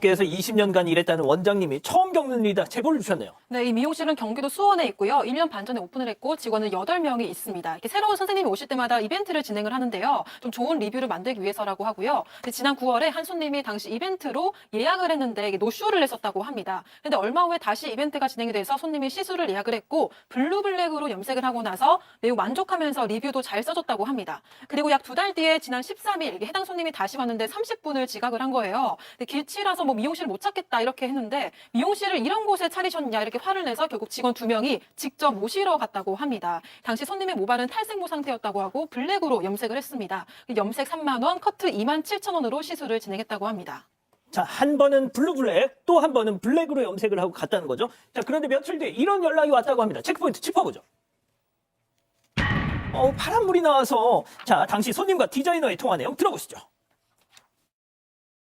그래서 20년간 일했다는 원장님이 처음 겪는 일이다 제보를 주셨네요. 네, 이 미용실은 경기도 수원에 있고요. 1년 반 전에 오픈을 했고 직원은 8명이 있습니다. 이렇게 새로운 선생님이 오실 때마다 이벤트를 진행을 하는데요. 좀 좋은 리뷰를 만들기 위해서라고 하고요. 지난 9월에 한 손님이 당시 이벤트로 예약을 했는데 노쇼를 했었다고 합니다. 근데 얼마 후에 다시 이벤트가 진행이 돼서 손님이 시술을 예약을 했고 블루블랙으로 염색을 하고 나서 매우 만족하면서 리뷰도 잘 써줬다고 합니다. 그리고 약 2달 뒤에 지난 13일 해당 손님이 다시 왔는데 30분을 지각을 한 거예요. 근데 길치라서 뭐 미용실 못 찾겠다 이렇게 했는데 미용실을 이런 곳에 차리셨냐 이렇게 화를 내서 결국 직원 2명이 직접 모시러 갔다고 합니다. 당시 손님의 모발은 탈색모 상태였다고 하고 블랙으로 염색을 했습니다. 염색 3만 원, 커트 2만 7천 원으로 시술을 진행했다고 합니다. 자, 한 번은 블루블랙, 또 한 번은 블랙으로 염색을 하고 갔다는 거죠. 자, 그런데 며칠 뒤에 이런 연락이 왔다고 합니다. 체크포인트 짚어보죠. 파란물이 나와서 자, 당시 손님과 디자이너의 통화 내용 들어보시죠.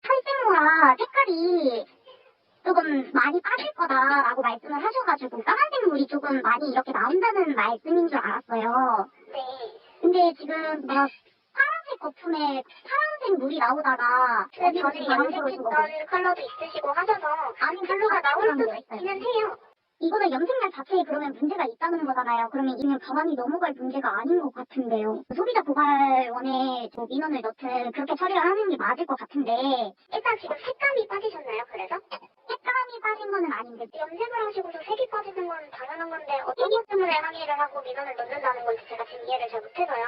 탈색모라 색깔이 조금 많이 빠질 거다라고 말씀을 하셔가지고 까만색 물이 조금 많이 이렇게 나온다는 말씀인 줄 알았어요. 네. 근데 지금 막 파란색 거품에 파란색 물이 나오다가 전에 염색했던 컬러도 있으시고 하셔서 아니 블루가 나올 수도 있기는 해요. 이거는 염색약 자체에 그러면 문제가 있다는 거잖아요. 그러면 이면 병원이 넘어갈 문제가 아닌 것 같은데요. 소비자 고발원에 민원을 넣든 그렇게 처리를 하는 게 맞을 것 같은데 일단 지금 색감이 빠지셨나요? 그래서? 색감이 빠진 거는 아닌데 염색을 하시고서 색이 빠지는 건 당연한 건데 어떤 것 때문에 항의를 하고 민원을 넣는다는 건지 제가 지금 이해를 잘 못해서요.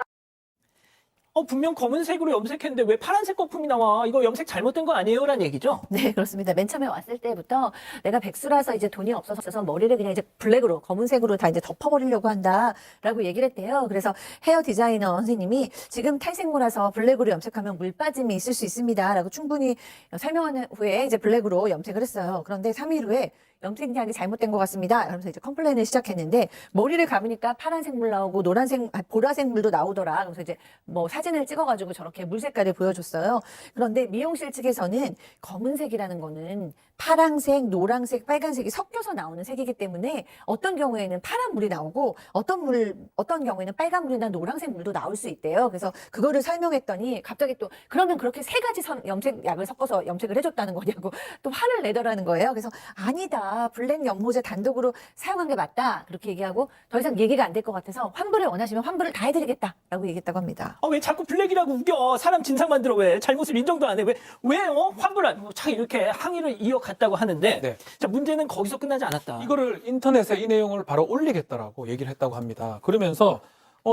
분명 검은색으로 염색했는데 왜 파란색 거품이 나와? 이거 염색 잘못된 거 아니에요? 라는 얘기죠. 네, 그렇습니다. 맨 처음에 왔을 때부터 내가 백수라서 이제 돈이 없어서 머리를 그냥 이제 블랙으로, 검은색으로 다 이제 덮어버리려고 한다라고 얘기를 했대요. 그래서 헤어 디자이너 선생님이 지금 탈색모라서 블랙으로 염색하면 물 빠짐이 있을 수 있습니다라고 충분히 설명한 후에 이제 블랙으로 염색을 했어요. 그런데 3일 후에 염색약이 잘못된 것 같습니다. 그러면서 이제 컴플레인을 시작했는데 머리를 감으니까 파란색 물 나오고 보라색 물도 나오더라. 그래서 이제 뭐 사진을 찍어가지고 저렇게 물 색깔을 보여줬어요. 그런데 미용실 측에서는 검은색이라는 거는 파랑색, 노랑색, 빨간색이 섞여서 나오는 색이기 때문에 어떤 경우에는 파란 물이 나오고 어떤 경우에는 빨간 물이나 노랑색 물도 나올 수 있대요. 그래서 그거를 설명했더니 갑자기 또 그러면 그렇게 3가지 염색약을 섞어서 염색을 해줬다는 거냐고 또 화를 내더라는 거예요. 그래서 아니다. 블랙 연모제 단독으로 사용한 게 맞다. 그렇게 얘기하고 더 이상 얘기가 안 될 것 같아서 환불을 원하시면 환불을 다 해드리겠다라고 얘기했다고 합니다. 왜 자꾸 블랙이라고 우겨? 사람 진상 만들어 왜? 잘못을 인정도 안 해? 왜 환불 안? 자, 이렇게 항의를 이어갔다고 하는데 네. 자, 문제는 거기서 끝나지 않았다. 이거를 인터넷에 이 내용을 바로 올리겠다라고 얘기를 했다고 합니다. 그러면서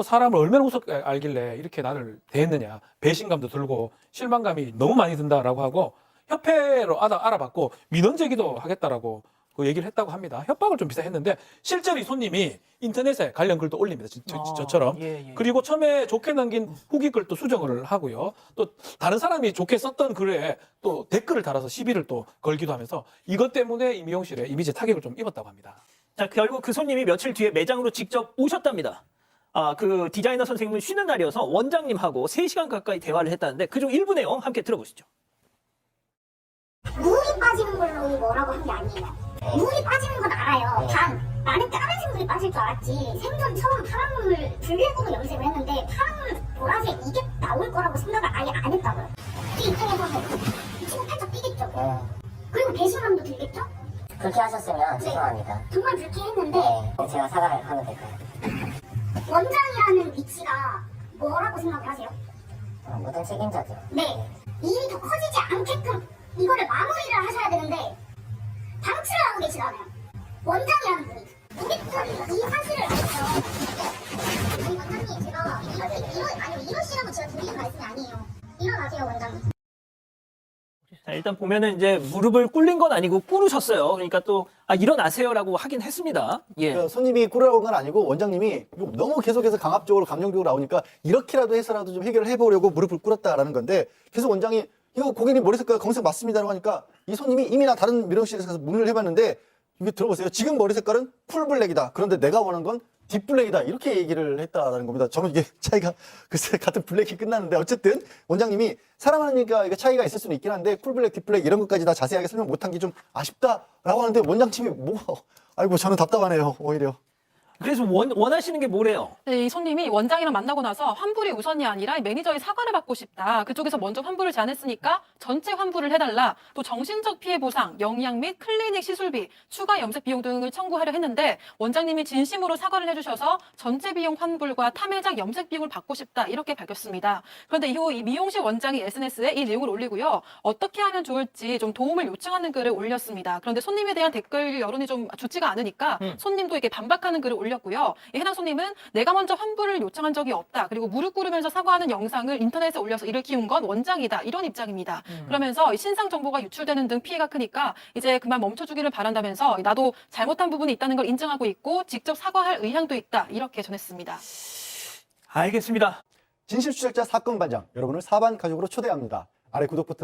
사람을 얼마나 우습게 알길래 이렇게 나를 대했느냐. 배신감도 들고 실망감이 너무 많이 든다라고 하고 협회로 알아봤고 민원 제기도 하겠다라고 그 얘기를 했다고 합니다. 협박을 좀 비슷했는데 실제로 이 손님이 인터넷에 관련 글도 올립니다. 저처럼. 예. 그리고 처음에 좋게 남긴 후기 글도 수정을 하고요. 또 다른 사람이 좋게 썼던 글에 또 댓글을 달아서 시비를 또 걸기도 하면서 이것 때문에 이 미용실에 이미지 타격을 좀 입었다고 합니다. 자, 결국 그 손님이 며칠 뒤에 매장으로 직접 오셨답니다. 그 디자이너 선생님은 쉬는 날이어서 원장님하고 3시간 가까이 대화를 했다는데 그중 일부 내용 함께 들어보시죠. 물이 빠지는 걸로 뭐라고 한 게 아니에요. 물이 빠지는 건 알아요. 나는 까만색 물이 빠질 줄 알았지. 생전 처음 파란 물 블랙으로 염색을 했는데 파란 물, 보라색 이게 나올 거라고 생각을 아예 안 했다고요. 그 입장에서는 지금 살짝 뛰겠죠. 그리고 배신감도 들겠죠? 그렇게 하셨으면 죄송합니다. 정말 불쾌했는데 네, 제가 사과를 하면 될까요? 원장이라는 위치가 뭐라고 생각을 하세요? 모든 책임자죠. 네. 이 일이 더 커지지 않게끔 이거를 마무리를 하셔야 되는데 방치를 하고 계시잖아요. 원장이라는 분이. 고객분이 이 사실을 알죠. 아니 원장님 제가 이러시라고 제가 드리는 말씀이 아니에요. 일어나세요 원장님. 자, 일단 보면은 이제 무릎을 꿇린 건 아니고 꿇으셨어요. 그러니까 또 일어나세요라고 하긴 했습니다. 예. 그러니까 손님이 꿇으라고 건 아니고 원장님이 너무 계속해서 강압적으로 감정적으로 나오니까 이렇게라도 해서라도 좀 해결을 해보려고 무릎을 꿇었다라는 건데 계속 원장이 이거 고객님 머리 색깔 검은색 맞습니다라고 하니까 이 손님이 이미 나 다른 미용실에서 가서 문의를 해봤는데 이게 들어보세요. 지금 머리 색깔은 풀블랙이다. 그런데 내가 원하는 건 딥블랙이다. 이렇게 얘기를 했다라는 겁니다. 저는 이게 차이가 글쎄 같은 블랙이 끝났는데 어쨌든 원장님이 사람 하니까 이게 차이가 있을 수는 있긴 한데 풀블랙, 딥블랙 이런 것까지 다 자세하게 설명 못한 게 좀 아쉽다라고 하는데 원장님이 아이고 저는 답답하네요. 오히려. 그래서 원하시는 게 뭐래요? 네, 이 손님이 원장이랑 만나고 나서 환불이 우선이 아니라 매니저의 사과를 받고 싶다. 그쪽에서 먼저 환불을 제안했으니까 전체 환불을 해달라. 또 정신적 피해 보상, 영양 및 클리닉 시술비, 추가 염색 비용 등을 청구하려 했는데 원장님이 진심으로 사과를 해주셔서 전체 비용 환불과 탐해장 염색 비용을 받고 싶다. 이렇게 밝혔습니다. 그런데 이후 이 미용실 원장이 SNS에 이 내용을 올리고요. 어떻게 하면 좋을지 좀 도움을 요청하는 글을 올렸습니다. 그런데 손님에 대한 댓글 여론이 좀 좋지가 않으니까 손님도 이렇게 반박하는 글을 올렸고요. 이 해당 손님은 내가 먼저 환불을 요청한 적이 없다. 그리고 무릎 꿇으면서 사과하는 영상을 인터넷에 올려서 이를 키운 건 원장이다. 이런 입장입니다. 그러면서 신상 정보가 유출되는 등 피해가 크니까 이제 그만 멈춰주기를 바란다면서 나도 잘못한 부분이 있다는 걸 인정하고 있고 직접 사과할 의향도 있다. 이렇게 전했습니다. 알겠습니다. 진실추적자 사건 반장, 여러분을 사반 가족으로 초대합니다. 아래 구독 버튼